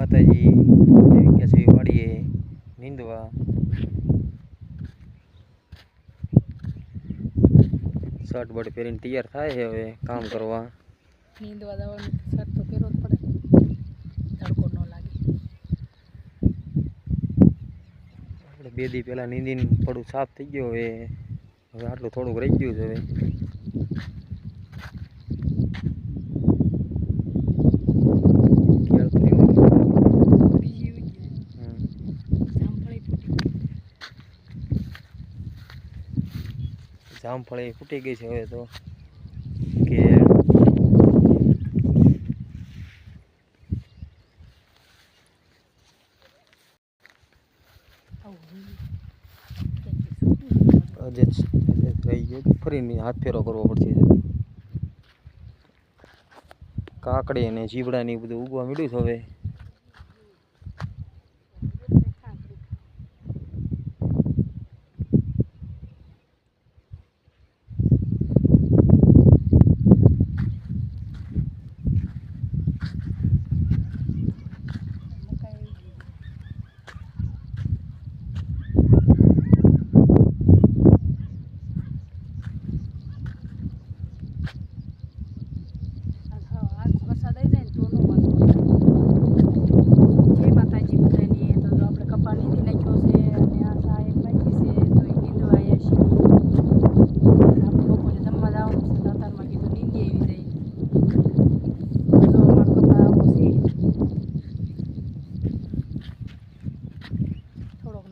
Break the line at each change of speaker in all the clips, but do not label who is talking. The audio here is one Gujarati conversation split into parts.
માતાજી વિક્યાસી વાડીએ નીંદવા શર્ટ બટ પહેરીને તૈયાર થાય છે હવે કામ કરવા
નીંદવા જવાનું શર્ટ તો પહેરવો જ પડે તડકો ન લાગે
આપણે 2 દી પહેલાં નીંદીને થોડું સાફ થઈ ગયું હવે આટલું થોડુંક રહી ગયું છે હવે જામફળી ફૂટી ગઈ છે હવે તો કે રહી ગયો ફરીને હાથ ફેરો કરવો પડશે કાકડી અને જીબડા ને બધું ઉગવા મળ્યું છે હવે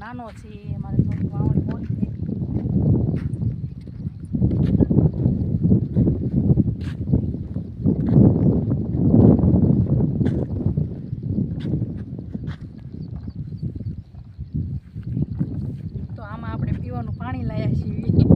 નાનો છે અમારે થોડી વાવણી મોટી તો આમાં આપણે પીવાનું પાણી લાવ્યા છીએ